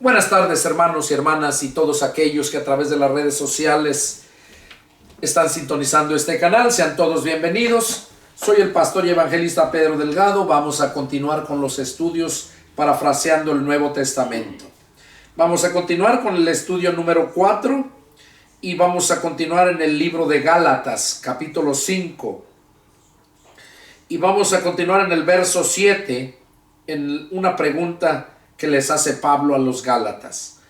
Buenas tardes, hermanos y hermanas y todos aquellos que a través de las redes sociales están sintonizando este canal. Sean todos bienvenidos. Soy el pastor y evangelista Pedro Delgado. Vamos a continuar con los estudios parafraseando el Nuevo Testamento. Vamos a continuar con el estudio número 4 y vamos a continuar en el libro de Gálatas, capítulo 5. Y vamos a continuar en el verso 7, en una pregunta que les hace Pablo a los Gálatas.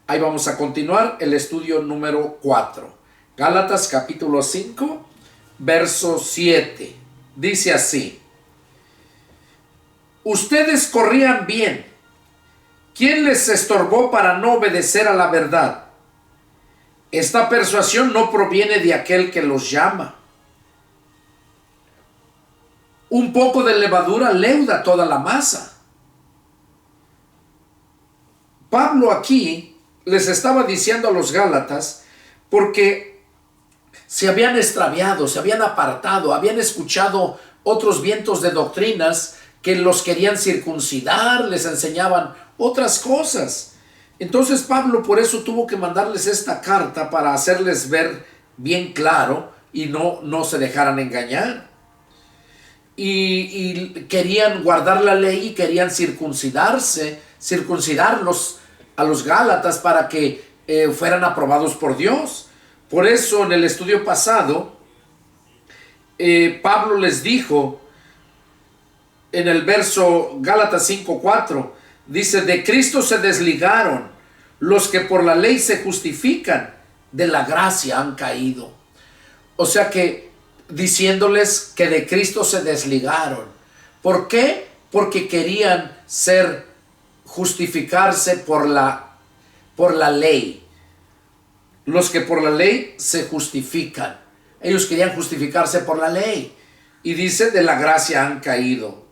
Ahí vamos a continuar el estudio número 4. Gálatas capítulo 5, verso 7. Dice así: ustedes corrían bien. ¿Quién les estorbó para no obedecer a la verdad? Esta persuasión no proviene de aquel que los llama. Un poco de levadura leuda toda la masa. Pablo aquí les estaba diciendo a los Gálatas porque se habían extraviado, se habían apartado, habían escuchado otros vientos de doctrinas que los querían circuncidar, les enseñaban otras cosas. Entonces Pablo por eso tuvo que mandarles esta carta para hacerles ver bien claro y no se dejaran engañar. Y querían guardar la ley y querían circuncidarlos a los Gálatas para que fueran aprobados por Dios. Por eso en el estudio pasado Pablo les dijo en el verso Gálatas 5:4, dice: de Cristo se desligaron los que por la ley se justifican, de la gracia han caído. O sea que diciéndoles que de Cristo se desligaron. ¿Por qué? Porque querían justificarse por la ley. Los que por la ley se justifican. Ellos querían justificarse por la ley. Y dice: de la gracia han caído.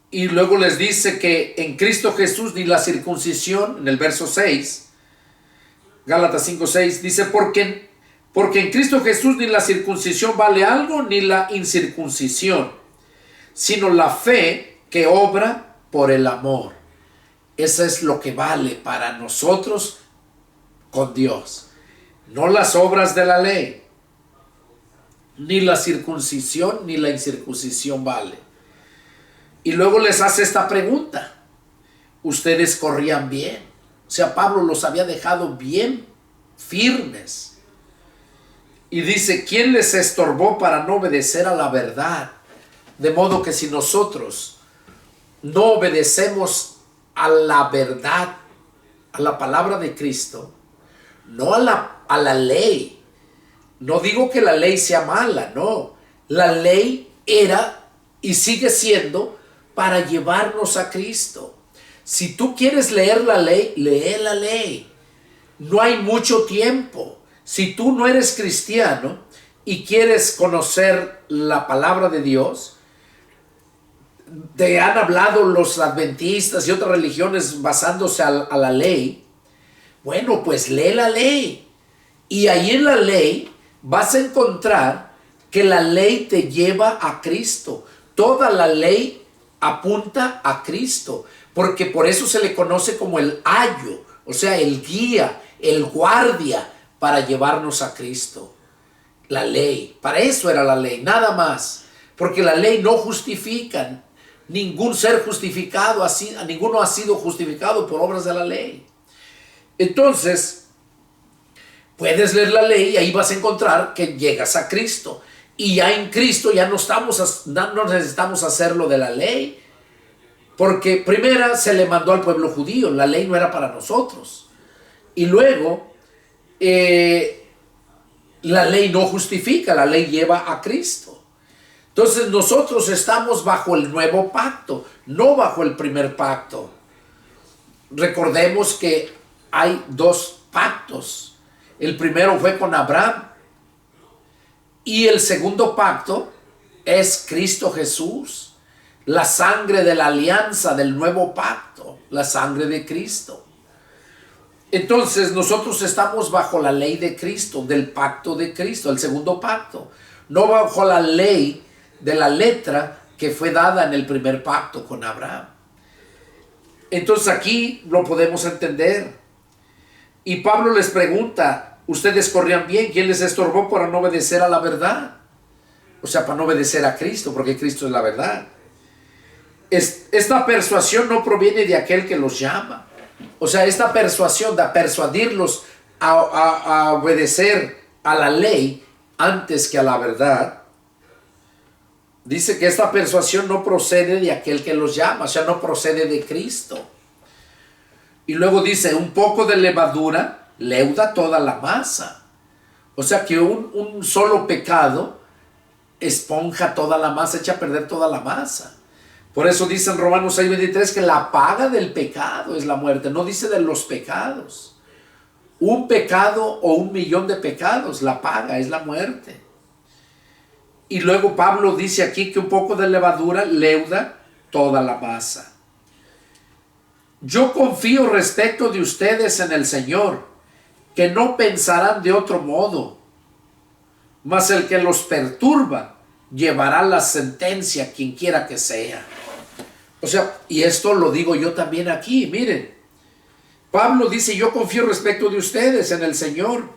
Y luego les dice que en Cristo Jesús ni la circuncisión, en el verso 6, Gálatas 5:6, dice: porque en Cristo Jesús ni la circuncisión vale algo, ni la incircuncisión, sino la fe que obra por el amor. Eso es lo que vale para nosotros con Dios. No las obras de la ley, ni la circuncisión ni la incircuncisión vale. Y luego les hace esta pregunta: ustedes corrían bien. O sea, Pablo los había dejado bien firmes. Y dice: ¿quién les estorbó para no obedecer a la verdad? De modo que si nosotros no obedecemos a la verdad, a la palabra de Cristo, no a la ley. No digo que la ley sea mala, no. La ley era y sigue siendo para llevarnos a Cristo. Si tú quieres leer la ley, lee la ley. No hay mucho tiempo. Si tú no eres cristiano y quieres conocer la palabra de Dios, te han hablado los adventistas y otras religiones basándose a la ley. Bueno, pues lee la ley. Y ahí en la ley vas a encontrar que la ley te lleva a Cristo. Toda la ley apunta a Cristo. Porque por eso se le conoce como el ayo, o sea, el guía, el guardia para llevarnos a Cristo. La ley, para eso era la ley, nada más. Porque la ley no justifica, ningún ser justificado, ninguno ha sido justificado por obras de la ley. Entonces, puedes leer la ley y ahí vas a encontrar que llegas a Cristo. Y ya en Cristo ya no necesitamos hacerlo de la ley. Porque primero se le mandó al pueblo judío, la ley no era para nosotros. Y luego, la ley no justifica, la ley lleva a Cristo. Entonces nosotros estamos bajo el nuevo pacto, no bajo el primer pacto. Recordemos que hay dos pactos. El primero fue con Abraham. Y el segundo pacto es Cristo Jesús. La sangre de la alianza del nuevo pacto, la sangre de Cristo. Entonces nosotros estamos bajo la ley de Cristo, del pacto de Cristo, el segundo pacto. No bajo la ley de la letra que fue dada en el primer pacto con Abraham. Entonces aquí lo podemos entender. Y Pablo les pregunta, ustedes corrían bien, ¿quién les estorbó para no obedecer a la verdad? O sea, para no obedecer a Cristo, porque Cristo es la verdad. Esta persuasión no proviene de aquel que los llama. O sea, esta persuasión de persuadirlos a obedecer a la ley antes que a la verdad. Dice que esta persuasión no procede de aquel que los llama, o sea, no procede de Cristo. Y luego dice, un poco de levadura leuda toda la masa. O sea que un solo pecado esponja toda la masa, echa a perder toda la masa. Por eso dice en Romanos 6:23 que la paga del pecado es la muerte. No dice de los pecados. Un pecado o 1,000,000 de pecados, la paga es la muerte. Y luego Pablo dice aquí que un poco de levadura leuda toda la masa. Yo confío respecto de ustedes en el Señor, que no pensarán de otro modo, mas el que los perturba llevará la sentencia, quien quiera que sea. O sea, y esto lo digo yo también aquí, miren. Pablo dice, yo confío respecto de ustedes en el Señor,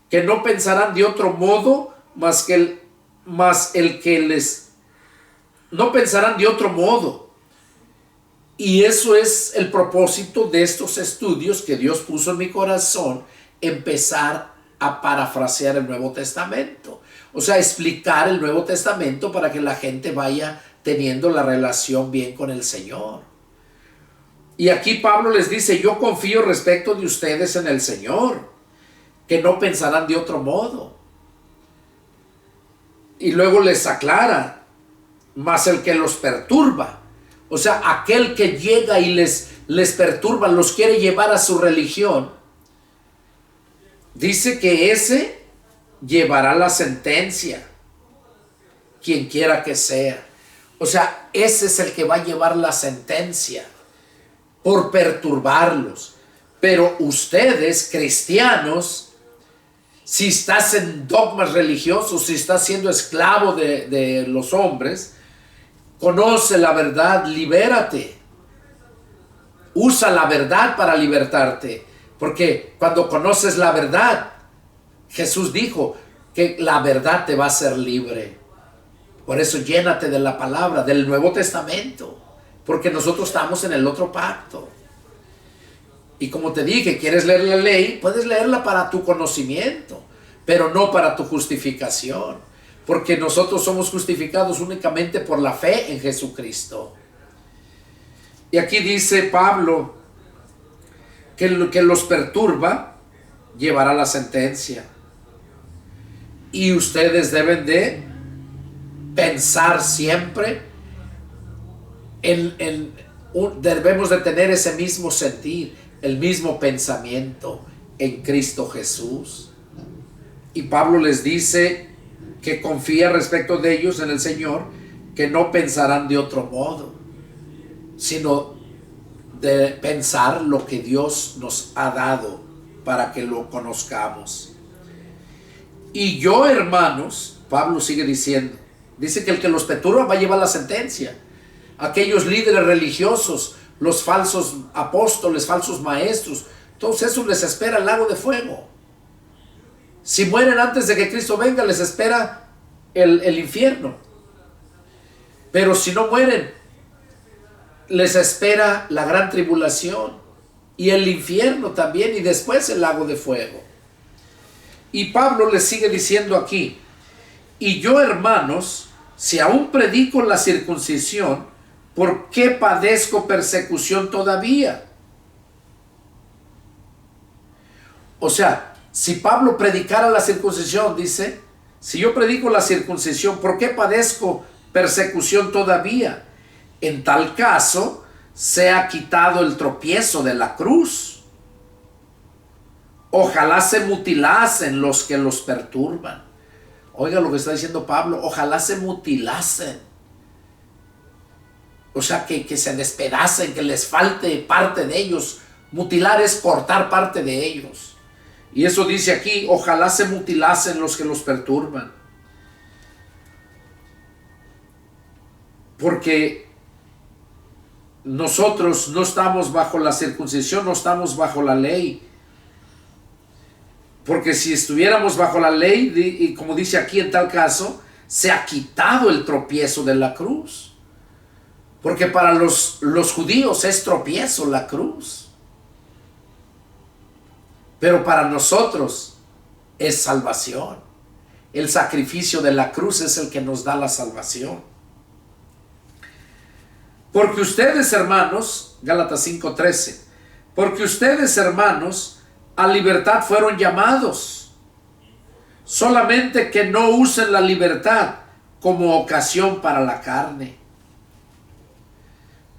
que no pensarán de otro modo, más el que les... No pensarán de otro modo. Y eso es el propósito de estos estudios que Dios puso en mi corazón, empezar a parafrasear el Nuevo Testamento. O sea, explicar el Nuevo Testamento para que la gente vaya teniendo la relación bien con el Señor. Y aquí Pablo les dice, yo confío respecto de ustedes en el Señor, que no pensarán de otro modo. Y luego les aclara, mas el que los perturba, o sea, aquel que llega y les perturba, los quiere llevar a su religión, dice que ese llevará la sentencia, quien quiera que sea. O sea, ese es el que va a llevar la sentencia por perturbarlos. Pero ustedes, cristianos, si estás en dogmas religiosos, si estás siendo esclavo de los hombres, conoce la verdad, libérate. Usa la verdad para libertarte. Porque cuando conoces la verdad, Jesús dijo que la verdad te va a hacer libre. Por eso llénate de la palabra, del Nuevo Testamento. Porque nosotros estamos en el otro pacto. Y como te dije, quieres leer la ley, puedes leerla para tu conocimiento, pero no para tu justificación. Porque nosotros somos justificados únicamente por la fe en Jesucristo. Y aquí dice Pablo que lo que los perturba llevará la sentencia. Y ustedes deben de pensar siempre debemos de tener ese mismo sentir, el mismo pensamiento en Cristo Jesús. Y Pablo les dice que confía respecto de ellos en el Señor, que no pensarán de otro modo, sino de pensar lo que Dios nos ha dado para que lo conozcamos. Y yo, hermanos, Pablo sigue diciendo, dice que el que los perturba va a llevar la sentencia. Aquellos líderes religiosos, los falsos apóstoles, falsos maestros, todos esos les espera el lago de fuego. Si mueren antes de que Cristo venga, les espera el infierno. Pero si no mueren, les espera la gran tribulación y el infierno también, y después el lago de fuego. Y Pablo les sigue diciendo aquí, y yo, hermanos, si aún predico la circuncisión, ¿por qué padezco persecución todavía? O sea, si Pablo predicara la circuncisión, dice, si yo predico la circuncisión, ¿por qué padezco persecución todavía? En tal caso, sea quitado el tropiezo de la cruz. Ojalá se mutilasen los que los perturban. Oiga lo que está diciendo Pablo, ojalá se mutilasen. O sea, que se despedacen, que les falte parte de ellos. Mutilar es cortar parte de ellos. Y eso dice aquí, ojalá se mutilasen los que los perturban. Porque nosotros no estamos bajo la circuncisión, no estamos bajo la ley. Porque si estuviéramos bajo la ley, y como dice aquí en tal caso, se ha quitado el tropiezo de la cruz. Porque para los judíos es tropiezo la cruz. Pero para nosotros es salvación. El sacrificio de la cruz es el que nos da la salvación. Porque ustedes, hermanos, Gálatas 5:13, porque ustedes, hermanos, a libertad fueron llamados, solamente que no usen la libertad como ocasión para la carne.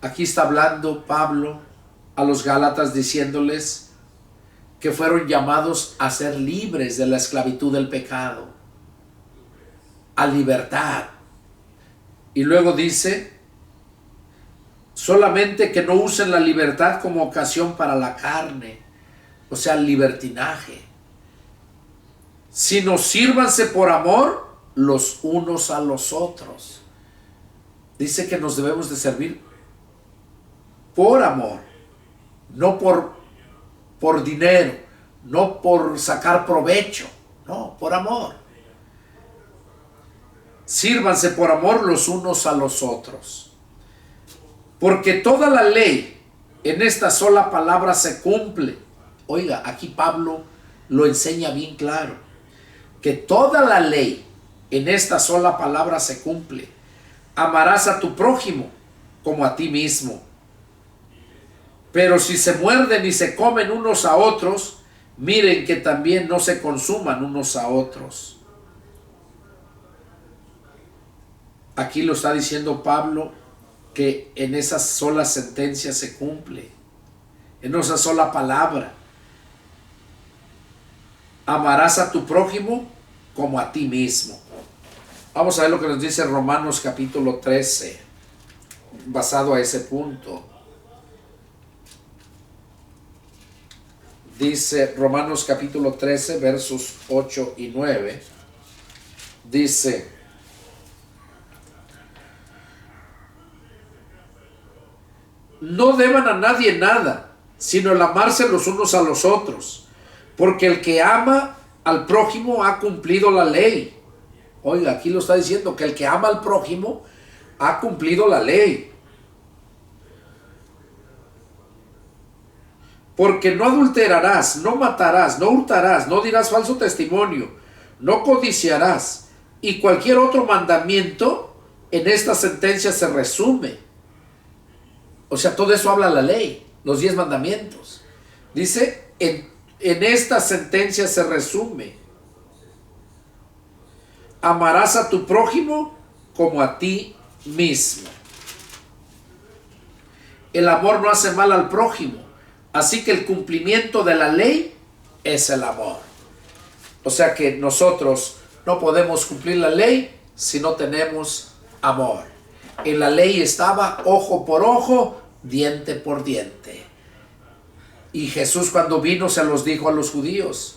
Aquí está hablando Pablo a los Gálatas diciéndoles que fueron llamados a ser libres de la esclavitud del pecado, a libertad. Y luego dice, solamente que no usen la libertad como ocasión para la carne, o sea, libertinaje, sino sírvanse por amor los unos a los otros. Dice que nos debemos de servir por amor, no por dinero, no por sacar provecho, no, por amor. Sírvanse por amor los unos a los otros. Porque toda la ley en esta sola palabra se cumple. Oiga, aquí Pablo lo enseña bien claro, que toda la ley en esta sola palabra se cumple. Amarás a tu prójimo como a ti mismo. Pero si se muerden y se comen unos a otros, miren que también no se consuman unos a otros. Aquí lo está diciendo Pablo, que en esa sola sentencia se cumple, en esa sola palabra. Amarás a tu prójimo como a ti mismo. Vamos a ver lo que nos dice Romanos capítulo 13, basado a ese punto. Dice Romanos capítulo 13, versos 8 y 9. Dice: no deban a nadie nada, sino el amarse los unos a los otros, porque el que ama al prójimo ha cumplido la ley. Oiga, aquí lo está diciendo, que el que ama al prójimo ha cumplido la ley. Porque no adulterarás, no matarás, no hurtarás, no dirás falso testimonio, no codiciarás. Y cualquier otro mandamiento en esta sentencia se resume. O sea, todo eso habla la ley, los 10 mandamientos. Dice, en esta sentencia se resume: amarás a tu prójimo como a ti mismo. El amor no hace mal al prójimo, así que el cumplimiento de la ley es el amor. O sea que nosotros no podemos cumplir la ley si no tenemos amor. En la ley estaba ojo por ojo, diente por diente. Y Jesús, cuando vino, se los dijo a los judíos.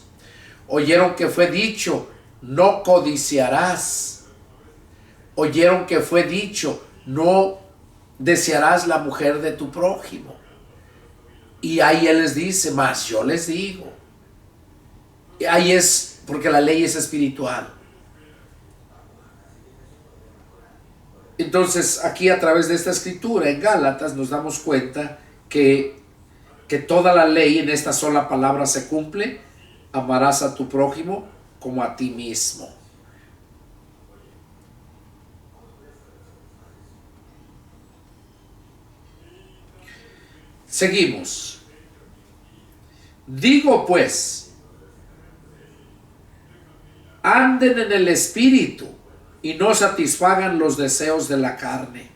Oyeron que fue dicho, no codiciarás. Oyeron que fue dicho, no desearás la mujer de tu prójimo. Y ahí Él les dice, mas yo les digo. Y ahí es, porque la ley es espiritual. Entonces, aquí a través de esta escritura en Gálatas nos damos cuenta que toda la ley en esta sola palabra se cumple: amarás a tu prójimo como a ti mismo. Seguimos. Digo pues, anden en el espíritu y no satisfagan los deseos de la carne.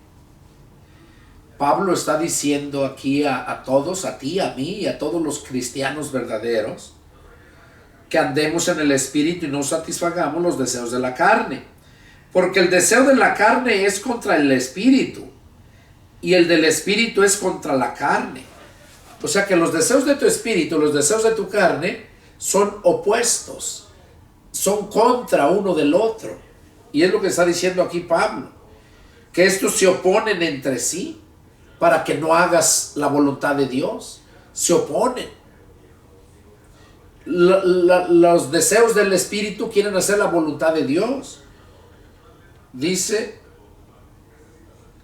Pablo está diciendo aquí a todos, a ti, a mí y a todos los cristianos verdaderos, que andemos en el espíritu y no satisfagamos los deseos de la carne. Porque el deseo de la carne es contra el espíritu y el del espíritu es contra la carne. O sea que los deseos de tu espíritu, los deseos de tu carne son opuestos, son contra uno del otro. Y es lo que está diciendo aquí Pablo, que estos se oponen entre sí. para que no hagas la voluntad de Dios. Se oponen. Los deseos del espíritu quieren hacer la voluntad de Dios. Dice,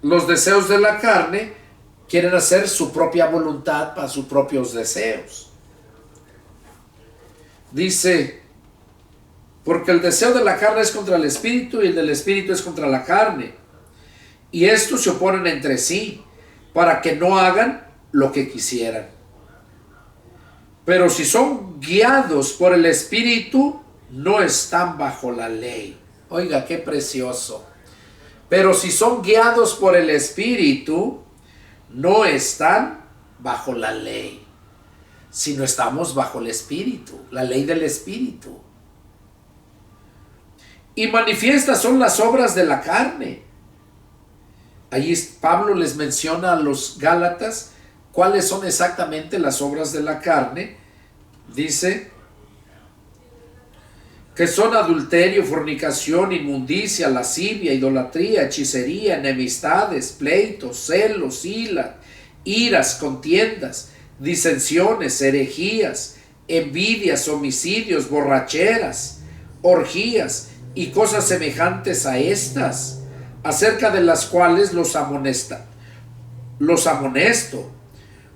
los deseos de la carne quieren hacer su propia voluntad para sus propios deseos. Dice, porque el deseo de la carne es contra el espíritu y el del espíritu es contra la carne. Y estos se oponen entre sí para que no hagan lo que quisieran. Pero si son guiados por el espíritu, no están bajo la ley. Oiga, qué precioso. Pero si son guiados por el espíritu, no están bajo la ley, sino estamos bajo el espíritu, la ley del espíritu. Y manifiestas son las obras de la carne. Allí Pablo les menciona a los Gálatas cuáles son exactamente las obras de la carne. Dice que son adulterio, fornicación, inmundicia, lascivia, idolatría, hechicería, enemistades, pleitos, celos, iras, contiendas, disensiones, herejías, envidias, homicidios, borracheras, orgías y cosas semejantes a estas, acerca de las cuales los amonesto,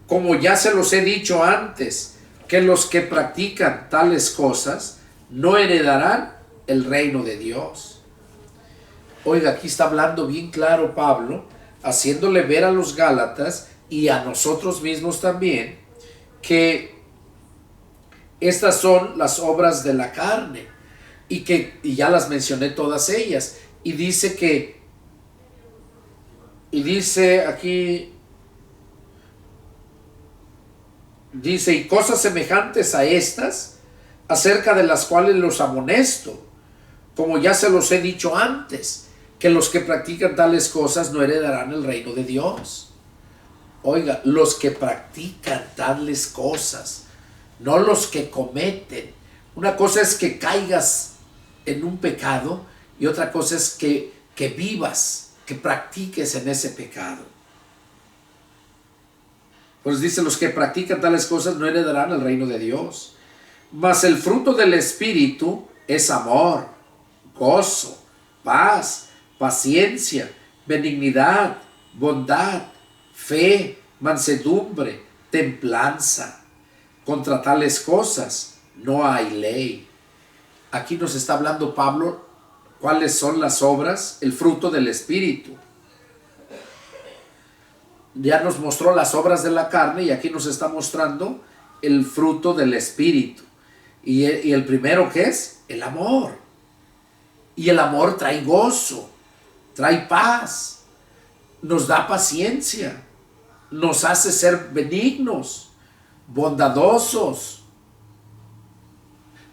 como ya se los he dicho antes, que los que practican tales cosas no heredarán el reino de Dios. Oiga, aquí está hablando bien claro Pablo, haciéndole ver a los Gálatas y a nosotros mismos también, que estas son las obras de la carne, y ya las mencioné todas ellas, y dice aquí, dice, y cosas semejantes a estas, acerca de las cuales los amonesto, como ya se los he dicho antes, que los que practican tales cosas no heredarán el reino de Dios. Oiga, los que practican tales cosas, no los que cometen. Una cosa es que caigas en un pecado y otra cosa es que vivas, que practiques en ese pecado. Pues dice, los que practican tales cosas no heredarán el reino de Dios. Mas el fruto del Espíritu es amor, gozo, paz, paciencia, benignidad, bondad, fe, mansedumbre, templanza. Contra tales cosas no hay ley. Aquí nos está hablando Pablo cuáles son las obras, el fruto del Espíritu. Ya nos mostró las obras de la carne y aquí nos está mostrando el fruto del Espíritu. Y el primero, ¿qué es? El amor. Y el amor trae gozo, trae paz, nos da paciencia, nos hace ser benignos, bondadosos.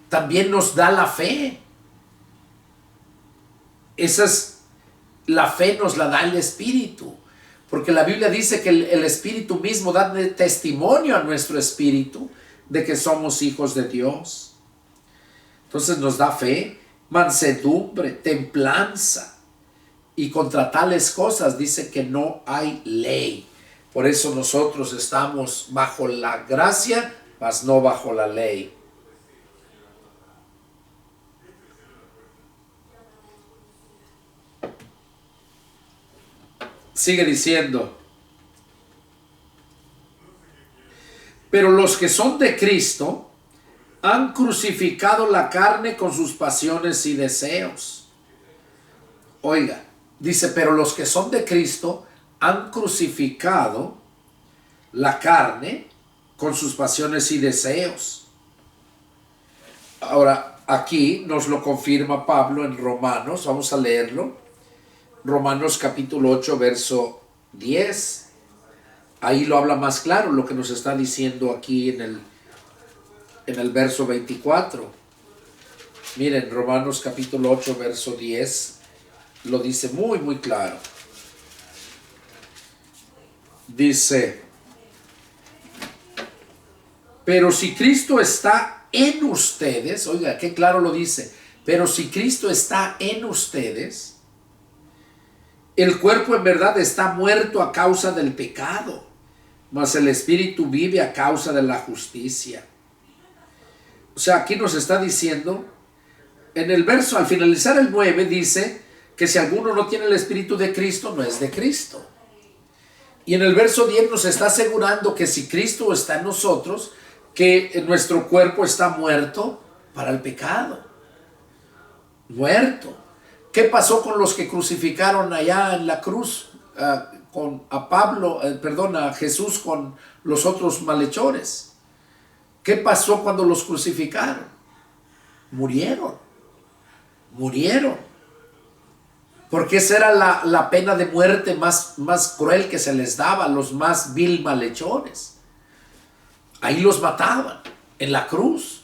También nos da la fe. La fe nos la da el Espíritu. Porque la Biblia dice que el Espíritu mismo da testimonio a nuestro espíritu de que somos hijos de Dios. Entonces nos da fe, mansedumbre, templanza. Y contra tales cosas dice que no hay ley. Por eso nosotros estamos bajo la gracia, mas no bajo la ley. Sigue diciendo, pero los que son de Cristo han crucificado la carne con sus pasiones y deseos. Oiga, dice, pero los que son de Cristo han crucificado la carne con sus pasiones y deseos. Ahora, aquí nos lo confirma Pablo en Romanos, vamos a leerlo. Romanos capítulo 8, verso 10. Ahí lo habla más claro lo que nos está diciendo aquí en el verso 24. Miren, Romanos capítulo 8, verso 10, lo dice muy, muy claro. Dice, pero si Cristo está en ustedes, oiga, qué claro lo dice, pero si Cristo está en ustedes, el cuerpo en verdad está muerto a causa del pecado, mas el espíritu vive a causa de la justicia. O sea, aquí nos está diciendo, en el verso, al finalizar el 9, dice que si alguno no tiene el espíritu de Cristo, no es de Cristo. Y en el verso 10 nos está asegurando que si Cristo está en nosotros, que nuestro cuerpo está muerto para el pecado. Muerto. ¿Qué pasó con los que crucificaron allá en la cruz? A Jesús con los otros malhechores. ¿Qué pasó cuando los crucificaron? Murieron. Porque esa era la pena de muerte más cruel que se les daba a los más vil malhechores. Ahí los mataban, en la cruz.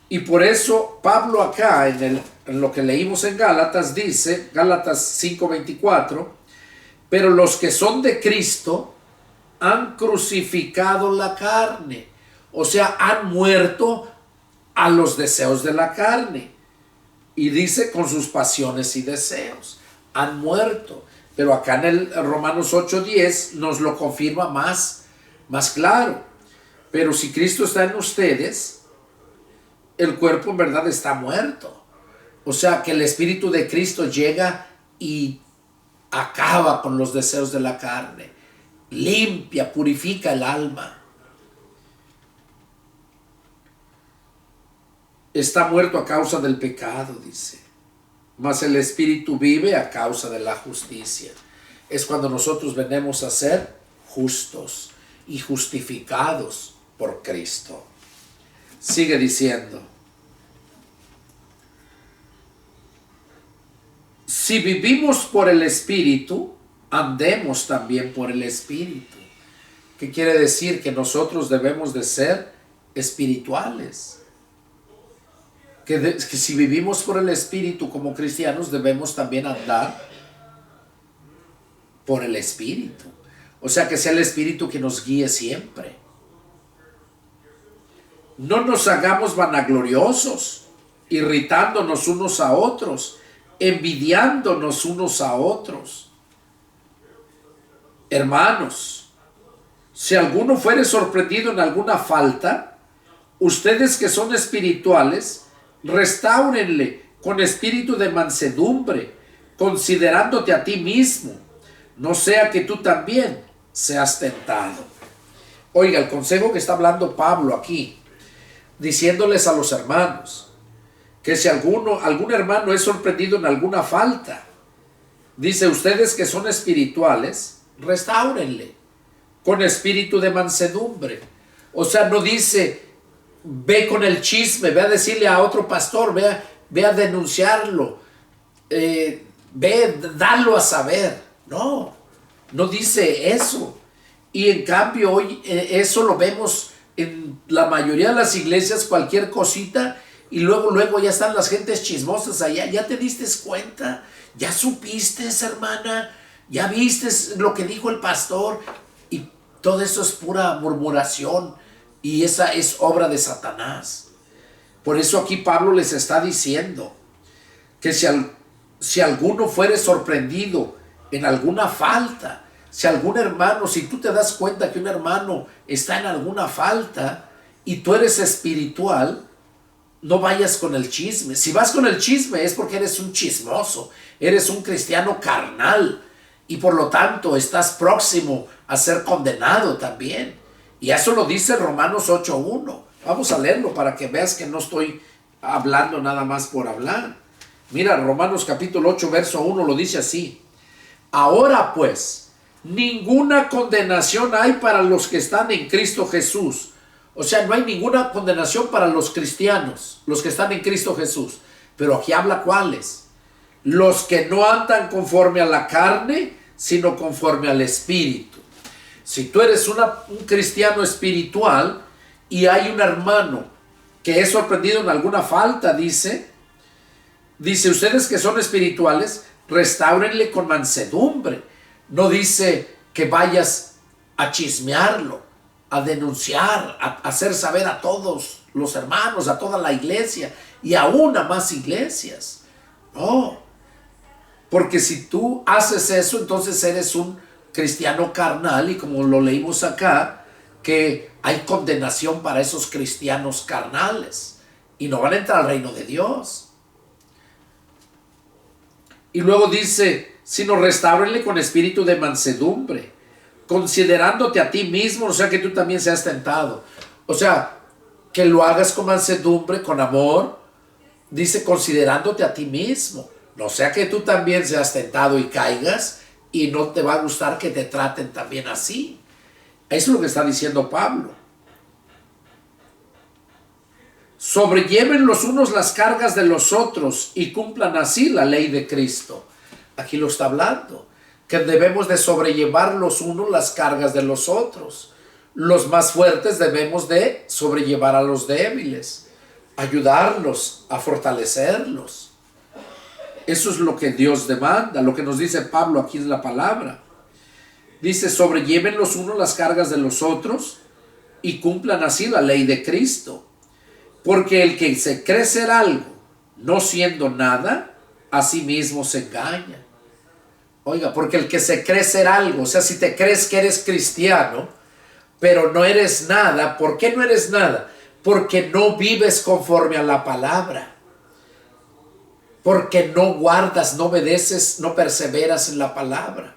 Y por eso Pablo acá, en lo que leímos en Gálatas, dice, Gálatas 5:24, pero los que son de Cristo han crucificado la carne. O sea, han muerto a los deseos de la carne. Y dice con sus pasiones y deseos. Han muerto. Pero acá en el Romanos 8:10 nos lo confirma más claro. Pero si Cristo está en ustedes, el cuerpo en verdad está muerto. O sea que el Espíritu de Cristo llega y acaba con los deseos de la carne. Limpia, purifica el alma. Está muerto a causa del pecado, dice. Mas el Espíritu vive a causa de la justicia. Es cuando nosotros venimos a ser justos y justificados por Cristo. Sigue diciendo. Si vivimos por el Espíritu, andemos también por el Espíritu. ¿Qué quiere decir? Que nosotros debemos de ser espirituales. Que si vivimos por el Espíritu como cristianos, debemos también andar por el Espíritu. O sea, que sea el Espíritu que nos guíe siempre. No nos hagamos vanagloriosos, irritándonos unos a otros, envidiándonos unos a otros. Hermanos, si alguno fuere sorprendido en alguna falta, ustedes que son espirituales, restáurenle con espíritu de mansedumbre, considerándote a ti mismo, no sea que tú también seas tentado. Oiga, el consejo que está hablando Pablo aquí, diciéndoles a los hermanos, que si algún hermano es sorprendido en alguna falta, dice, ustedes que son espirituales, restáurenle con espíritu de mansedumbre. O sea, no dice, ve con el chisme, ve a decirle a otro pastor, ve a denunciarlo, ve, darlo a saber. No dice eso. Y en cambio hoy eso lo vemos en la mayoría de las iglesias, cualquier cosita, y luego ya están las gentes chismosas allá. ¿Ya te diste cuenta? ¿Ya supiste, hermana? ¿Ya viste lo que dijo el pastor? Y todo eso es pura murmuración. Y esa es obra de Satanás. Por eso aquí Pablo les está diciendo que si alguno fuere sorprendido en alguna falta, si algún hermano, si tú te das cuenta que un hermano está en alguna falta y tú eres espiritual, no vayas con el chisme. Si vas con el chisme es porque eres un chismoso, eres un cristiano carnal y por lo tanto estás próximo a ser condenado también. Y eso lo dice Romanos 8:1. Vamos a leerlo para que veas que no estoy hablando nada más por hablar. Mira, Romanos capítulo 8, verso 1 lo dice así. Ahora pues, ninguna condenación hay para los que están en Cristo Jesús. O sea, no hay ninguna condenación para los cristianos, los que están en Cristo Jesús. Pero aquí habla cuáles. Los que no andan conforme a la carne, sino conforme al Espíritu. Si tú eres un cristiano espiritual y hay un hermano que es sorprendido en alguna falta, dice, ustedes que son espirituales, restáurenle con mansedumbre. No dice que vayas a chismearlo, a denunciar, a hacer saber a todos los hermanos, a toda la iglesia y aún a más iglesias. No. Porque si tú haces eso, entonces eres un cristiano carnal, y como lo leímos acá, que hay condenación para esos cristianos carnales y no van a entrar al reino de Dios. Y luego dice, sino restáurenle con espíritu de mansedumbre, considerándote a ti mismo, o sea, que tú también seas tentado. O sea, que lo hagas con mansedumbre, con amor. Dice, considerándote a ti mismo. No sea que tú también seas tentado y caigas y no te va a gustar que te traten también así. Eso es lo que está diciendo Pablo. Sobrelleven los unos las cargas de los otros y cumplan así la ley de Cristo. Aquí lo está hablando, que debemos de sobrellevar los unos las cargas de los otros. Los más fuertes debemos de sobrellevar a los débiles, ayudarlos, a fortalecerlos. Eso es lo que Dios demanda, lo que nos dice Pablo aquí en la palabra. Dice, sobrelleven los unos las cargas de los otros y cumplan así la ley de Cristo. Porque el que se cree ser algo, no siendo nada, a sí mismo se engaña. Oiga, porque el que se cree ser algo, o sea, si te crees que eres cristiano, pero no eres nada, ¿por qué no eres nada? Porque no vives conforme a la palabra. Porque no guardas, no obedeces, no perseveras en la palabra.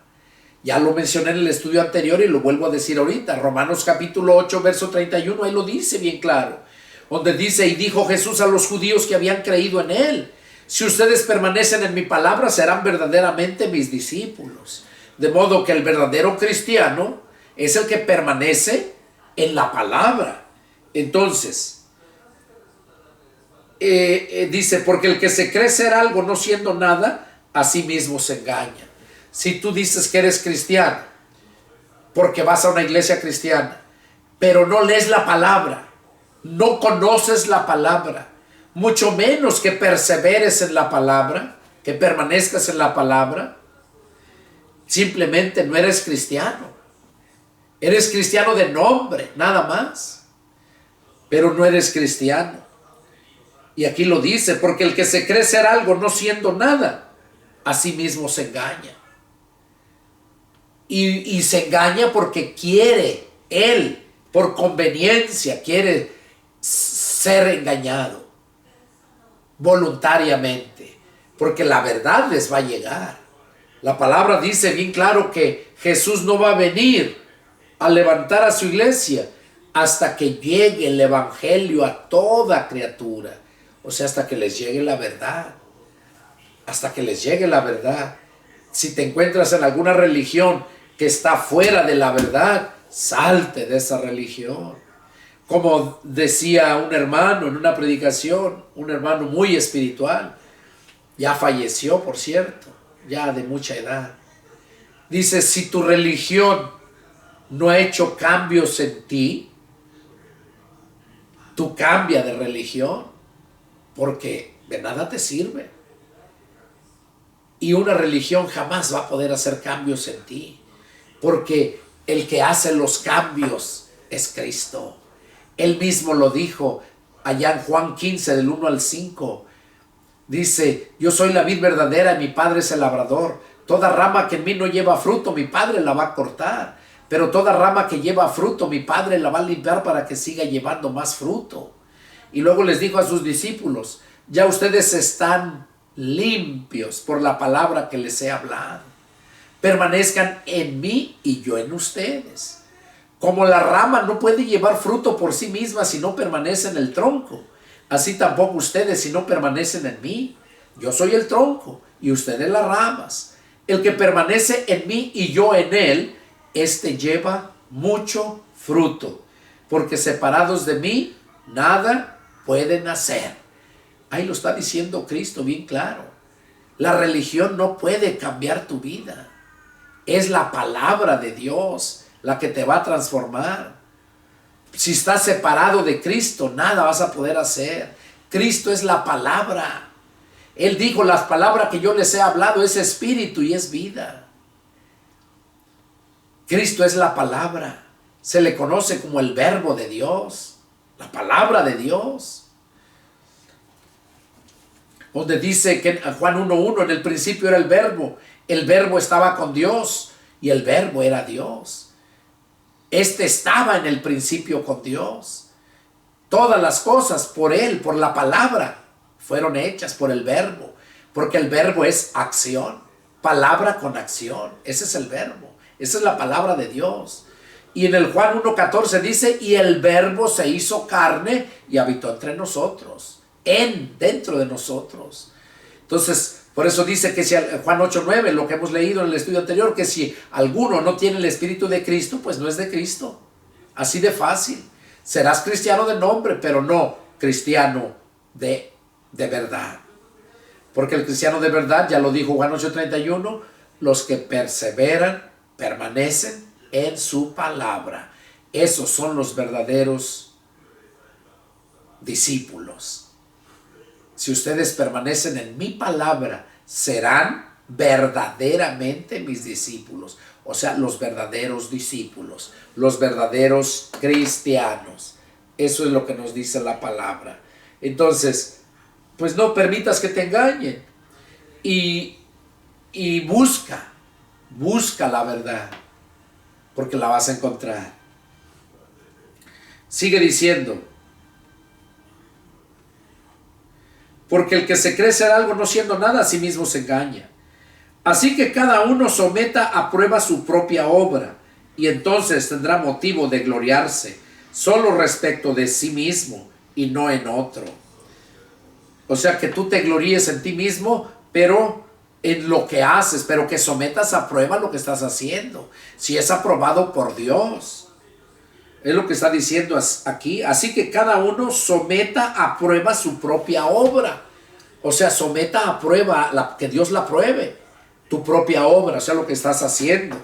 Ya lo mencioné en el estudio anterior y lo vuelvo a decir ahorita. Romanos capítulo 8, verso 31, ahí lo dice bien claro. Donde dice, y dijo Jesús a los judíos que habían creído en él, si ustedes permanecen en mi palabra, serán verdaderamente mis discípulos. De modo que el verdadero cristiano es el que permanece en la palabra. Entonces, dice, porque el que se cree ser algo no siendo nada, a sí mismo se engaña. Si tú dices que eres cristiano, porque vas a una iglesia cristiana, pero no lees la palabra, no conoces la palabra, mucho menos que perseveres en la palabra, que permanezcas en la palabra, simplemente no eres cristiano. Eres cristiano de nombre, nada más, pero no eres cristiano. Y aquí lo dice, porque el que se cree ser algo no siendo nada, a sí mismo se engaña. Y se engaña porque quiere, él, por conveniencia, quiere ser engañado voluntariamente, porque la verdad les va a llegar. La palabra dice bien claro que Jesús no va a venir a levantar a su iglesia hasta que llegue el evangelio a toda criatura. O sea, hasta que les llegue la verdad. Hasta que les llegue la verdad. Si te encuentras en alguna religión que está fuera de la verdad, salte de esa religión. Como decía un hermano en una predicación, un hermano muy espiritual, ya falleció, por cierto, ya de mucha edad. Dice, si tu religión no ha hecho cambios en ti, tú cambia de religión, porque de nada te sirve. Y una religión jamás va a poder hacer cambios en ti, porque el que hace los cambios es Cristo. Él mismo lo dijo allá en Juan 15, del 1 al 5. Dice, yo soy la vid verdadera y mi Padre es el labrador. Toda rama que en mí no lleva fruto, mi Padre la va a cortar. Pero toda rama que lleva fruto, mi Padre la va a limpiar para que siga llevando más fruto. Y luego les dijo a sus discípulos, ya ustedes están limpios por la palabra que les he hablado. Permanezcan en mí y yo en ustedes. Como la rama no puede llevar fruto por sí misma si no permanece en el tronco, así tampoco ustedes si no permanecen en mí. Yo soy el tronco y ustedes las ramas. El que permanece en mí y yo en él, este lleva mucho fruto, porque separados de mí, nada pueden hacer. Ahí lo está diciendo Cristo bien claro. La religión no puede cambiar tu vida. Es la palabra de Dios la que te va a transformar. Si estás separado de Cristo, nada vas a poder hacer. Cristo es la palabra. Él dijo, las palabras que yo les he hablado es espíritu y es vida. Cristo es la palabra. Se le conoce como el verbo de Dios, la palabra de Dios. donde dice que en Juan 1:1, en el principio era el verbo estaba con Dios y el verbo era Dios. Este estaba en el principio con Dios. Todas las cosas por Él, por la palabra, fueron hechas por el verbo, porque el verbo es acción, palabra con acción. Ese es el verbo, esa es la palabra de Dios. Y en el Juan 1:14 dice, y el verbo se hizo carne y habitó entre nosotros, dentro de nosotros. Entonces, por eso dice que si Juan 8:9, lo que hemos leído en el estudio anterior, que si alguno no tiene el Espíritu de Cristo, pues no es de Cristo. Así de fácil. Serás cristiano de nombre, pero no cristiano de verdad. Porque el cristiano de verdad, ya lo dijo Juan 8:31, los que perseveran, permanecen en su palabra. Esos son los verdaderos discípulos. Si ustedes permanecen en mi palabra, serán verdaderamente mis discípulos. O sea, los verdaderos discípulos, los verdaderos cristianos. Eso es lo que nos dice la palabra. Entonces, pues no permitas que te engañen. Y busca la verdad, porque la vas a encontrar. Sigue diciendo, porque el que se cree ser algo no siendo nada, a sí mismo se engaña. Así que cada uno someta a prueba su propia obra, y entonces tendrá motivo de gloriarse, solo respecto de sí mismo y no en otro. O sea, que tú te gloríes en ti mismo, pero en lo que haces, pero que sometas a prueba lo que estás haciendo, si es aprobado por Dios. Es lo que está diciendo aquí. Así que cada uno someta a prueba su propia obra. O sea, someta a prueba, que Dios la pruebe, tu propia obra, o sea, lo que estás haciendo.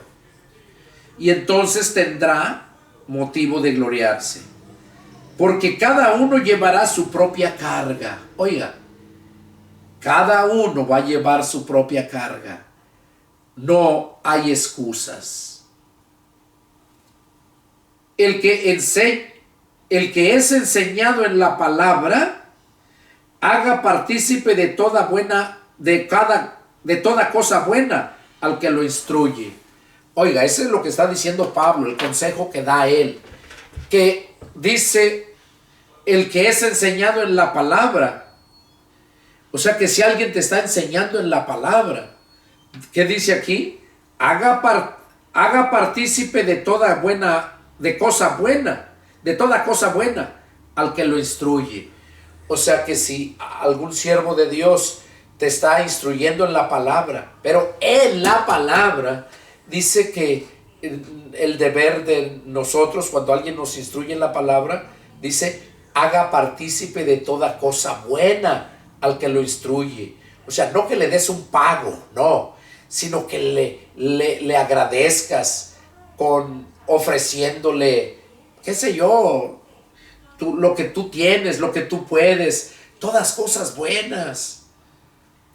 Y entonces tendrá motivo de gloriarse. Porque cada uno llevará su propia carga. Oiga, cada uno va a llevar su propia carga. No hay excusas. El que es enseñado en la palabra, haga partícipe de toda cosa buena al que lo instruye. Oiga, eso es lo que está diciendo Pablo, el consejo que da él, que dice, el que es enseñado en la palabra. O sea que si alguien te está enseñando en la palabra, ¿qué dice aquí? Haga partícipe de toda cosa buena al que lo instruye. O sea que si algún siervo de Dios te está instruyendo en la palabra, pero en la palabra dice que el deber de nosotros, cuando alguien nos instruye en la palabra, dice, haga partícipe de toda cosa buena al que lo instruye. O sea, no que le des un pago, no, sino que le agradezcas ofreciéndole, qué sé yo, lo que tú tienes, lo que tú puedes, todas cosas buenas.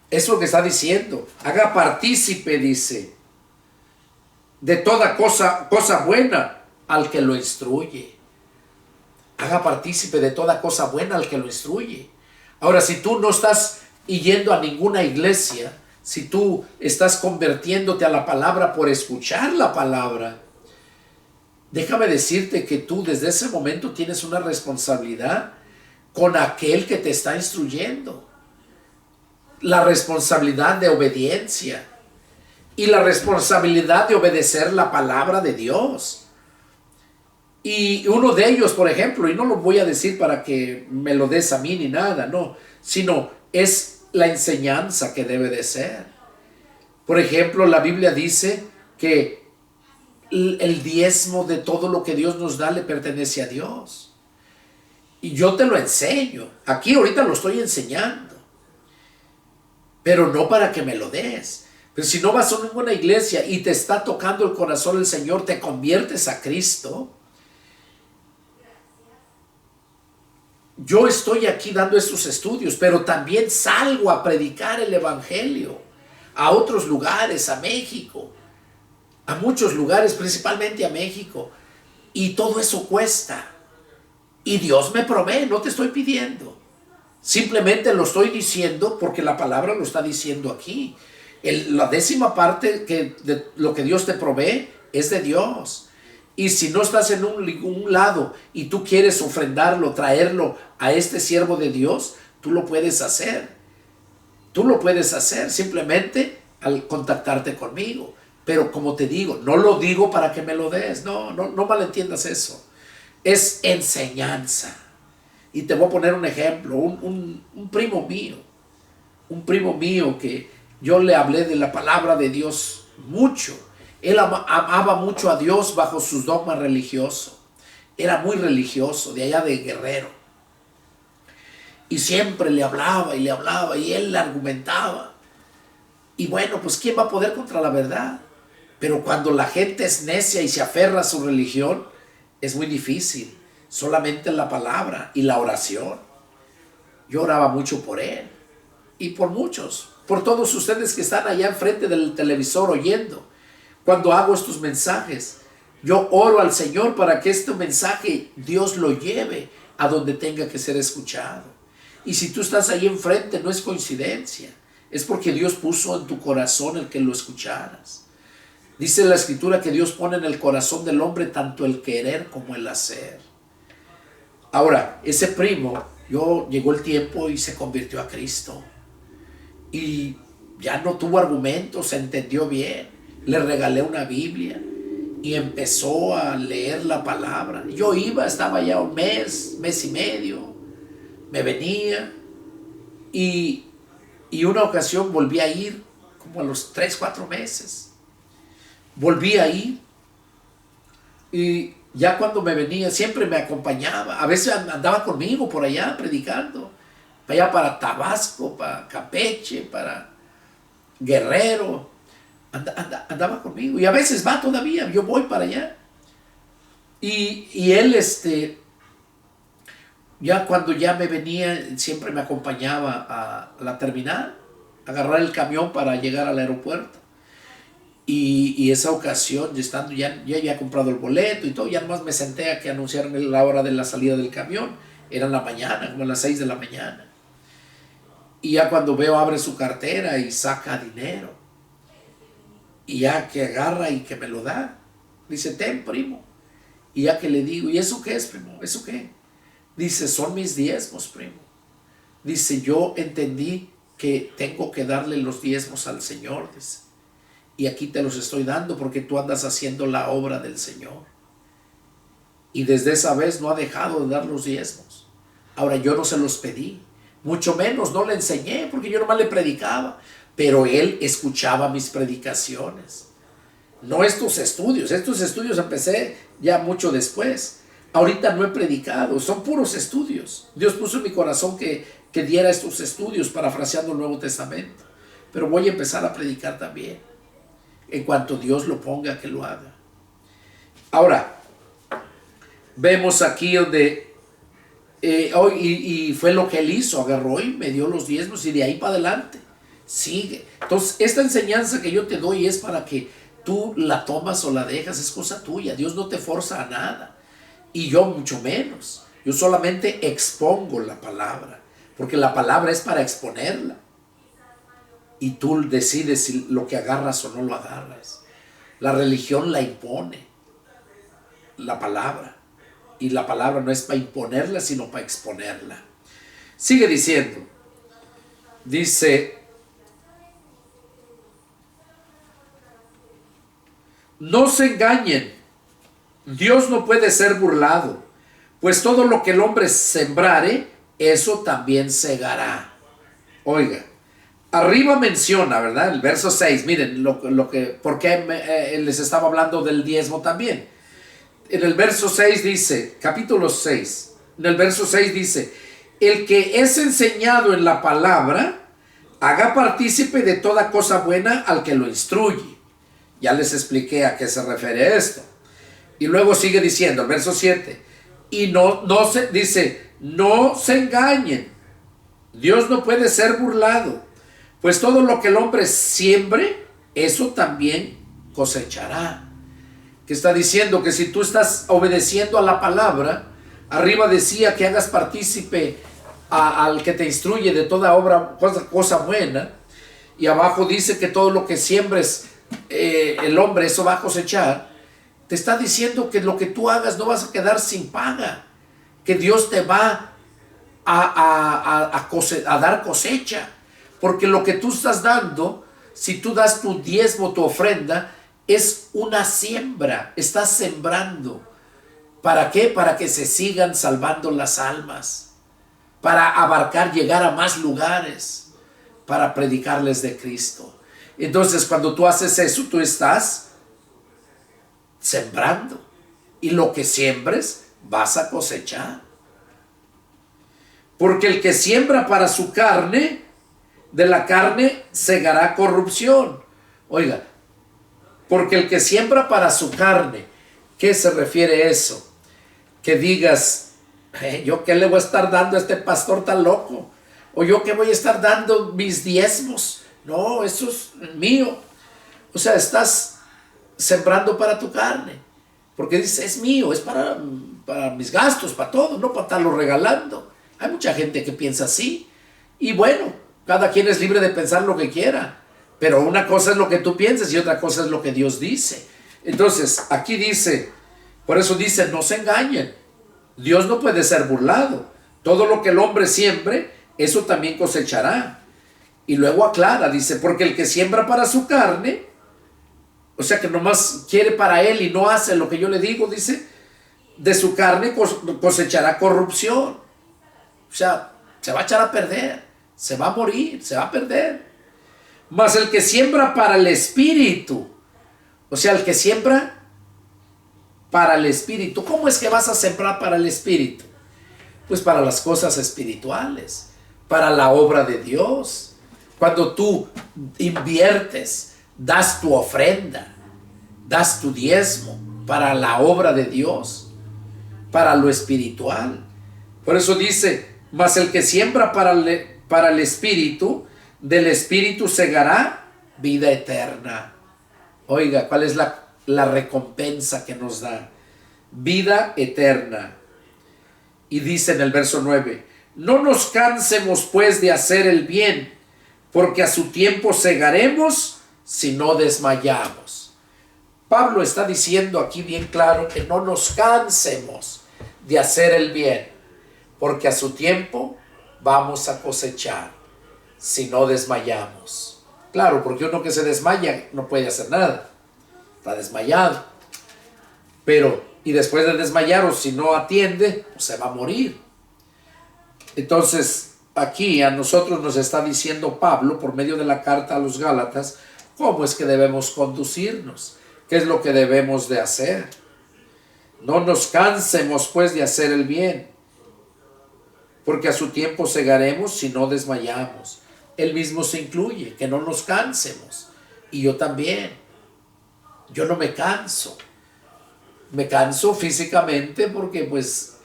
Es lo que está diciendo. Haga partícipe, dice, de toda cosa buena al que lo instruye. Haga partícipe de toda cosa buena al que lo instruye. Ahora, si tú no estás yendo a ninguna iglesia, si tú estás convirtiéndote a la palabra por escuchar la palabra, déjame decirte que tú desde ese momento tienes una responsabilidad con aquel que te está instruyendo. La responsabilidad de obediencia y la responsabilidad de obedecer la palabra de Dios. Y uno de ellos, por ejemplo, y no lo voy a decir para que me lo des a mí ni nada, no, sino es la enseñanza que debe de ser. Por ejemplo, la Biblia dice que el diezmo de todo lo que Dios nos da le pertenece a Dios. Y yo te lo enseño. Aquí ahorita lo estoy enseñando. Pero no para que me lo des. Pero si no vas a ninguna iglesia y te está tocando el corazón el Señor, te conviertes a Cristo. Yo estoy aquí dando estos estudios, pero también salgo a predicar el evangelio a otros lugares, a México, a muchos lugares, principalmente a México. Y todo eso cuesta. Y Dios me provee, no te estoy pidiendo. Simplemente lo estoy diciendo porque la palabra lo está diciendo aquí. La décima parte de lo que Dios te provee es de Dios. Y si no estás en un lado y tú quieres ofrendarlo, traerlo a este siervo de Dios, tú lo puedes hacer. Tú lo puedes hacer simplemente al contactarte conmigo. Pero como te digo, no lo digo para que me lo des. No malentiendas eso. Es enseñanza. Y te voy a poner un ejemplo. Un primo mío que yo le hablé de la palabra de Dios mucho. Él amaba mucho a Dios bajo sus dogmas religiosos. Era muy religioso, de allá de Guerrero. Y siempre le hablaba y él le argumentaba. Y bueno, pues ¿quién va a poder contra la verdad? Pero cuando la gente es necia y se aferra a su religión, es muy difícil. Solamente la palabra y la oración. Yo oraba mucho por él y por muchos, por todos ustedes que están allá enfrente del televisor oyendo. Cuando hago estos mensajes, yo oro al Señor para que este mensaje Dios lo lleve a donde tenga que ser escuchado. Y si tú estás ahí enfrente, no es coincidencia, es porque Dios puso en tu corazón el que lo escucharas. Dice la Escritura que Dios pone en el corazón del hombre tanto el querer como el hacer. Ahora, ese primo, llegó el tiempo y se convirtió a Cristo. Y ya no tuvo argumentos, se entendió bien. Le regalé una Biblia y empezó a leer la palabra. Yo estaba ya un mes y medio. Me venía y una ocasión volví a ir como a los 3-4 meses. Volví a ir y ya cuando me venía siempre me acompañaba. A veces andaba conmigo por allá predicando. Para allá para Tabasco, para Campeche, para Guerrero. Andaba conmigo y a veces va todavía. Yo voy para allá. Y él ya cuando ya me venía, siempre me acompañaba a la terminal, a agarrar el camión para llegar al aeropuerto. Y esa ocasión, estando ya había comprado el boleto y todo, ya nomás me senté a que anunciaran la hora de la salida del camión. Era en la mañana, como a las 6 de la mañana. Y ya cuando veo, abre su cartera y saca dinero. Y ya que agarra y que me lo da, dice, ten, primo. Y ya que le digo, ¿y eso qué es, primo? ¿Eso qué? Dice, son mis diezmos, primo. Dice, yo entendí que tengo que darle los diezmos al Señor, dice. Y aquí te los estoy dando porque tú andas haciendo la obra del Señor. Y desde esa vez no ha dejado de dar los diezmos. Ahora yo no se los pedí, mucho menos no le enseñé porque yo nomás le predicaba. Pero él escuchaba mis predicaciones. No estos estudios empecé ya mucho después. Ahorita no he predicado, son puros estudios. Dios puso en mi corazón que diera estos estudios parafraseando el Nuevo Testamento. Pero voy a empezar a predicar también. En cuanto Dios lo ponga, que lo haga. Ahora, vemos aquí donde y fue lo que él hizo, agarró y me dio los diezmos y de ahí para adelante sigue. Entonces, esta enseñanza que yo te doy es para que tú la tomas o la dejas, es cosa tuya. Dios no te forza a nada. Y yo mucho menos. Yo solamente expongo la palabra, porque la palabra es para exponerla. Y tú decides si lo que agarras o no lo agarras. La religión la impone, la palabra. Y la palabra no es para imponerla, sino para exponerla. Sigue diciendo. Dice, no se engañen. Dios no puede ser burlado, pues todo lo que el hombre sembrare, eso también segará. Oiga. Arriba menciona, ¿verdad? El verso 6, miren, por qué les estaba hablando del diezmo también. En el verso 6 dice, capítulo 6, en el verso 6 dice, el que es enseñado en la palabra, haga partícipe de toda cosa buena al que lo instruye. Ya les expliqué a qué se refiere esto. Y luego sigue diciendo, el verso 7, y no se engañen, Dios no puede ser burlado. Pues todo lo que el hombre siembre, eso también cosechará. Que está diciendo que si tú estás obedeciendo a la palabra, arriba decía que hagas partícipe al que te instruye de toda obra, cosa buena. Y abajo dice que todo lo que siembres el hombre, eso va a cosechar. Te está diciendo que lo que tú hagas no vas a quedar sin paga, que Dios te va a dar cosecha, porque lo que tú estás dando, si tú das tu diezmo, tu ofrenda, es una siembra, estás sembrando. ¿Para qué? Para que se sigan salvando las almas, para abarcar, llegar a más lugares, para predicarles de Cristo. Entonces, cuando tú haces eso, tú estás sembrando, y lo que siembres vas a cosechar. Porque el que siembra para su carne, de la carne segará corrupción. Oiga, porque el que siembra para su carne, ¿qué se refiere eso? Que digas, ¿yo qué le voy a estar dando a este pastor tan loco? ¿O yo qué voy a estar dando mis diezmos? No, eso es mío. O sea, estás sembrando para tu carne, porque dices, es mío, es para mis gastos, para todo, no para estarlo regalando. Hay mucha gente que piensa así, y bueno, cada quien es libre de pensar lo que quiera, pero una cosa es lo que tú piensas y otra cosa es lo que Dios dice. Entonces, aquí dice, por eso dice, no se engañen, Dios no puede ser burlado, todo lo que el hombre siembre, eso también cosechará. Y luego aclara, dice, porque el que siembra para su carne, o sea que nomás quiere para él y no hace lo que yo le digo, dice, de su carne cosechará corrupción. O sea, se va a echar a perder, se va a morir, se va a perder. Mas el que siembra para el Espíritu, o sea, el que siembra para el Espíritu. ¿Cómo es que vas a sembrar para el Espíritu? Pues para las cosas espirituales, para la obra de Dios. Cuando tú inviertes, das tu ofrenda, das tu diezmo para la obra de Dios, para lo espiritual. Por eso dice, mas el que siembra para el Espíritu, del Espíritu segará vida eterna. Oiga, ¿cuál es la recompensa que nos da? Vida eterna. Y dice en el verso 9, no nos cansemos pues de hacer el bien, porque a su tiempo segaremos si no desmayamos. Pablo está diciendo aquí bien claro que no nos cansemos de hacer el bien, porque a su tiempo vamos a cosechar si no desmayamos. Claro, porque uno que se desmaya no puede hacer nada, está desmayado. Pero, y después de desmayar, o si no atiende, pues se va a morir. Entonces, aquí a nosotros nos está diciendo Pablo, por medio de la carta a los Gálatas, cómo es que debemos conducirnos, qué es lo que debemos de hacer. No nos cansemos pues de hacer el bien, porque a su tiempo segaremos si no desmayamos. Él mismo se incluye, que no nos cansemos. Y yo también. Yo no me canso. Me canso físicamente porque pues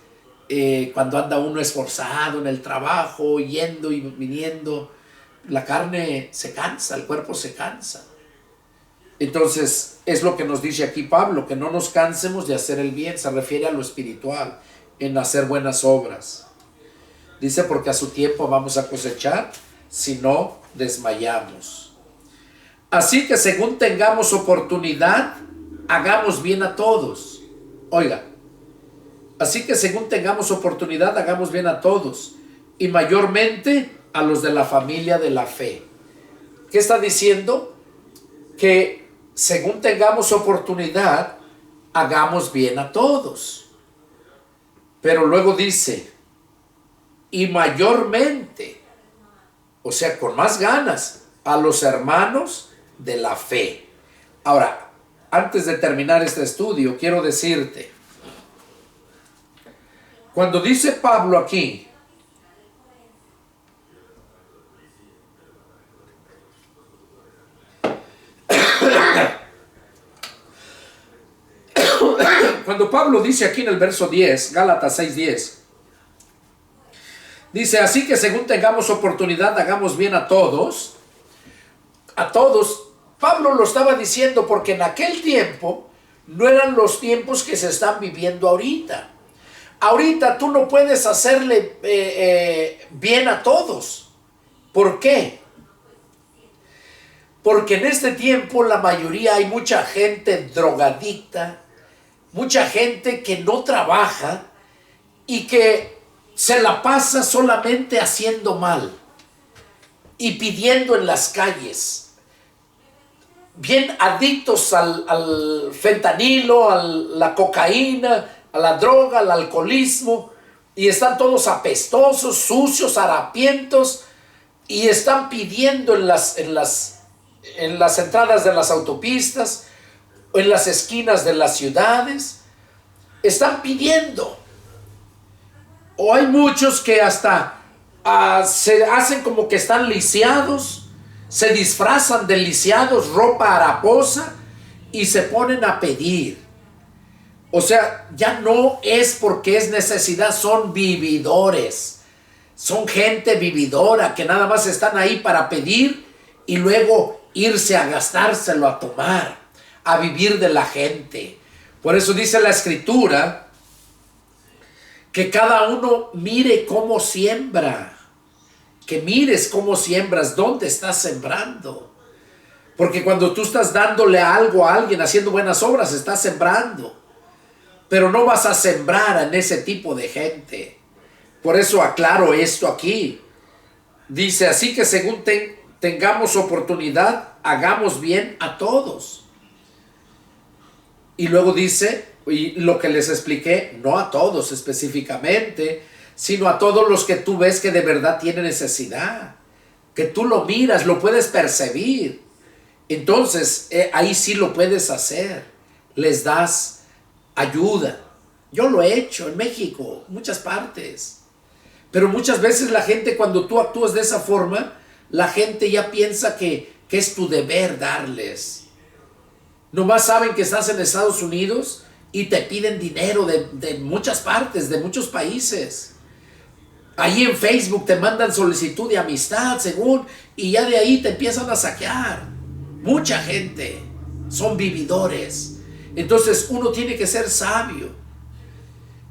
cuando anda uno esforzado en el trabajo, yendo y viniendo, la carne se cansa, el cuerpo se cansa. Entonces es lo que nos dice aquí Pablo, que no nos cansemos de hacer el bien. Se refiere a lo espiritual, en hacer buenas obras. Dice, porque a su tiempo vamos a cosechar si no desmayamos. Así que según tengamos oportunidad, hagamos bien a todos. Oiga, así que según tengamos oportunidad, hagamos bien a todos, y mayormente a los de la familia de la fe. ¿Qué está diciendo? Que según tengamos oportunidad, hagamos bien a todos. Pero luego dice, y mayormente, o sea, con más ganas, a los hermanos de la fe. Ahora, antes de terminar este estudio, quiero decirte, cuando dice Pablo aquí, cuando Pablo dice aquí en el verso 10, Gálatas 6:10, dice, así que según tengamos oportunidad, hagamos bien a todos. A todos. Pablo lo estaba diciendo porque en aquel tiempo no eran los tiempos que se están viviendo ahorita. ahorita tú no puedes hacerle bien a todos. ¿Por qué? Porque en este tiempo la mayoría hay mucha gente drogadicta, mucha gente que no trabaja y que se la pasa solamente haciendo mal y pidiendo en las calles. Bien adictos al fentanilo, a la cocaína, a la droga, al alcoholismo, y están todos apestosos, sucios, harapientos, y están pidiendo en las entradas de las autopistas, en las esquinas de las ciudades, están pidiendo. O hay muchos que hasta se hacen como que están lisiados, se disfrazan de lisiados, ropa haraposa, y se ponen a pedir. O sea, ya no es porque es necesidad, son vividores. Son gente vividora que nada más están ahí para pedir y luego irse a gastárselo, a tomar, a vivir de la gente. Por eso dice la Escritura que cada uno mire cómo siembra, que mires cómo siembras, dónde estás sembrando. Porque cuando tú estás dándole algo a alguien, haciendo buenas obras, estás sembrando. Pero no vas a sembrar en ese tipo de gente. Por eso aclaro esto aquí. Dice, así que según tengamos oportunidad, hagamos bien a todos. Y luego dice, y lo que les expliqué, no a todos específicamente, sino a todos los que tú ves que de verdad tienen necesidad, que tú lo miras, lo puedes percibir. Entonces, ahí sí lo puedes hacer. Les das ayuda. Yo lo he hecho en México, en muchas partes. Pero muchas veces la gente, cuando tú actúas de esa forma, la gente ya piensa que es tu deber darles. Nomás saben que estás en Estados Unidos y te piden dinero de muchas partes, de muchos países. Ahí en Facebook te mandan solicitud de amistad, según, y ya de ahí te empiezan a saquear. Mucha gente son vividores. Entonces uno tiene que ser sabio,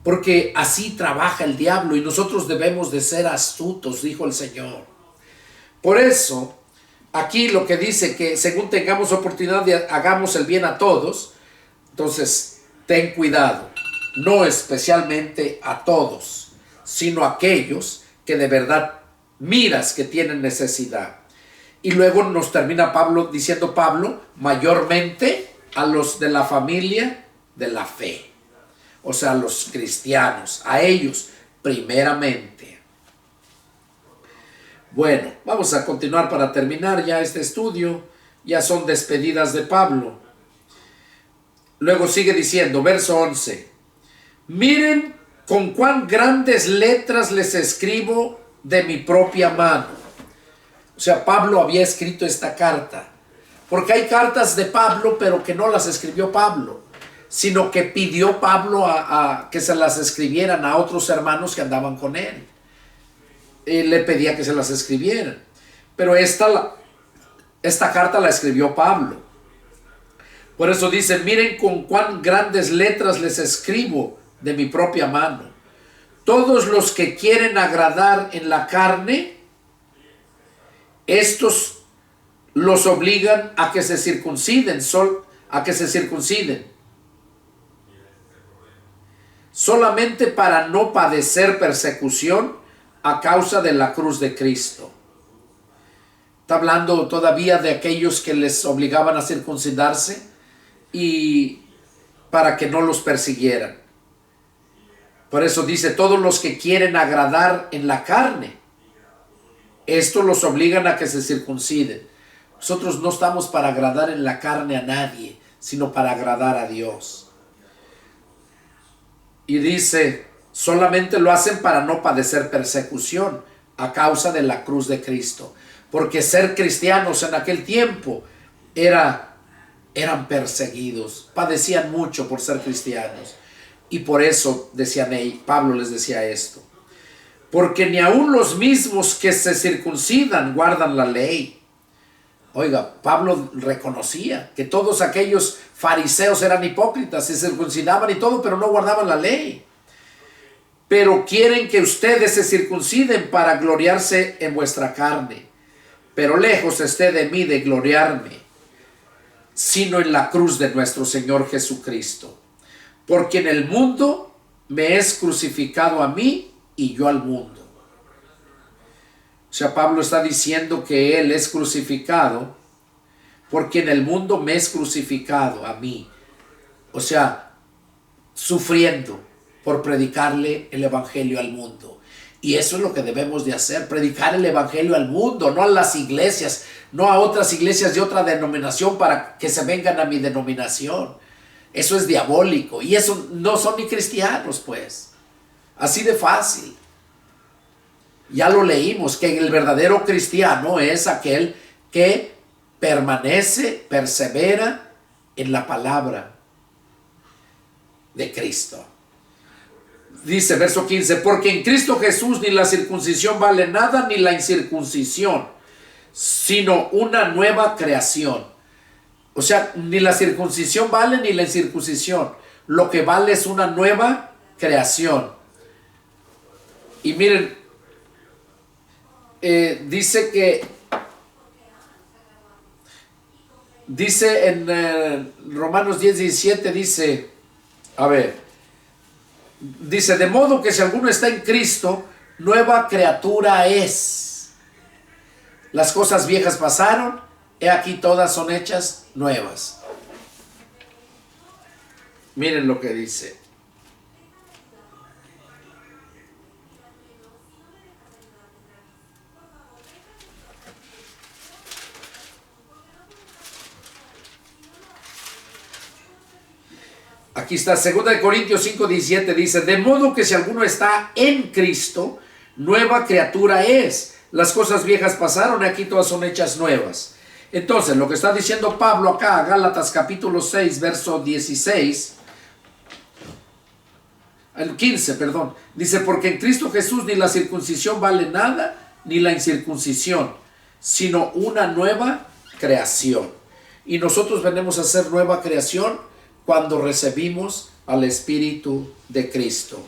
porque así trabaja el diablo y nosotros debemos de ser astutos, dijo el Señor. Por eso, aquí lo que dice que según tengamos oportunidad de hagamos el bien a todos, entonces ten cuidado, no especialmente a todos, sino a aquellos que de verdad miras que tienen necesidad. Y luego nos termina diciendo Pablo, mayormente a los de la familia de la fe. O sea, a los cristianos, a ellos primeramente. Bueno, vamos a continuar para terminar ya este estudio. Ya son despedidas de Pablo. Luego sigue diciendo, verso 11. Miren con cuán grandes letras les escribo de mi propia mano. O sea, Pablo había escrito esta carta. Porque hay cartas de Pablo, pero que no las escribió Pablo, sino que pidió Pablo a que se las escribieran a otros hermanos que andaban con él. Él le pedía que se las escribieran. Pero esta carta la escribió Pablo. Por eso dice, miren con cuán grandes letras les escribo de mi propia mano. Todos los que quieren agradar en la carne, estos los obligan a que se circunciden, solamente para no padecer persecución a causa de la cruz de Cristo. Está hablando todavía de aquellos que les obligaban a circuncidarse y para que no los persiguieran. Por eso dice, todos los que quieren agradar en la carne, esto los obligan a que se circunciden. Nosotros no estamos para agradar en la carne a nadie, sino para agradar a Dios. Y dice, solamente lo hacen para no padecer persecución a causa de la cruz de Cristo. Porque ser cristianos en aquel tiempo eran perseguidos, padecían mucho por ser cristianos. Y por eso decían Pablo les decía esto. Porque ni aun los mismos que se circuncidan guardan la ley. Oiga, Pablo reconocía que todos aquellos fariseos eran hipócritas, se circuncidaban y todo, pero no guardaban la ley. pero quieren que ustedes se circunciden para gloriarse en vuestra carne. Pero lejos esté de mí de gloriarme, sino en la cruz de nuestro Señor Jesucristo. Porque en el mundo me es crucificado a mí y yo al mundo. O sea, Pablo está diciendo que él es crucificado porque en el mundo me es crucificado a mí. O sea, sufriendo por predicarle el evangelio al mundo. Y eso es lo que debemos de hacer, predicar el evangelio al mundo, no a las iglesias, no a otras iglesias de otra denominación para que se vengan a mi denominación. Eso es diabólico y eso no son ni cristianos, pues. Así de fácil. Ya lo leímos, que el verdadero cristiano es aquel que permanece, persevera en la palabra de Cristo. Dice verso 15, porque en Cristo Jesús ni la circuncisión vale nada, ni la incircuncisión, sino una nueva creación. O sea, ni la circuncisión vale, ni la incircuncisión. Lo que vale es una nueva creación. Y miren, dice en Romanos 10:17, dice, de modo que si alguno está en Cristo, nueva criatura es. Las cosas viejas pasaron, he aquí todas son hechas nuevas. Miren lo que dice. Aquí está, 2 Corintios 5:17 dice, de modo que si alguno está en Cristo, nueva criatura es. Las cosas viejas pasaron y aquí todas son hechas nuevas. Entonces, lo que está diciendo Pablo acá, Gálatas capítulo 6, verso 16, el 15, perdón, dice, porque en Cristo Jesús ni la circuncisión vale nada, ni la incircuncisión, sino una nueva creación. Y nosotros venimos a ser nueva creación cuando recibimos al Espíritu de Cristo.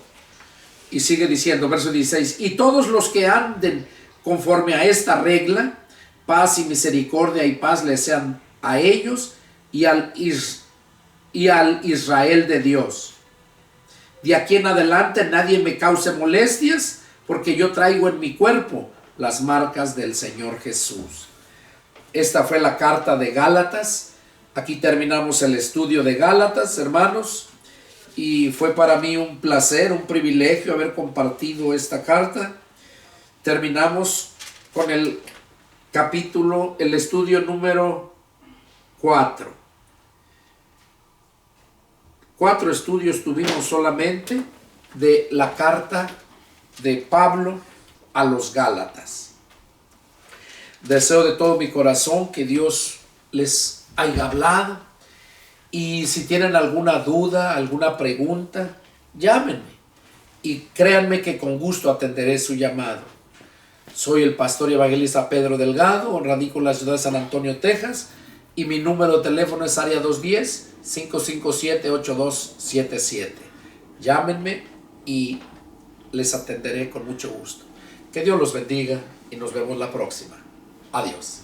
Y sigue diciendo, verso 16, y todos los que anden conforme a esta regla, paz y misericordia y paz les sean a ellos y al Israel de Dios. De aquí en adelante nadie me cause molestias, porque yo traigo en mi cuerpo las marcas del Señor Jesús. Esta fue la carta de Gálatas. Aquí terminamos el estudio de Gálatas, hermanos, y fue para mí un placer, un privilegio haber compartido esta carta. Terminamos con el capítulo, el estudio número 4. 4 estudios tuvimos solamente de la carta de Pablo a los Gálatas. Deseo de todo mi corazón que Dios les haya hablado, y si tienen alguna duda, alguna pregunta, llámenme y créanme que con gusto atenderé su llamado. Soy el pastor y evangelista Pedro Delgado, radico en la ciudad de San Antonio, Texas, y mi número de teléfono es área 210-557-8277. Llámenme y les atenderé con mucho gusto. Que Dios los bendiga y nos vemos la próxima. Adiós.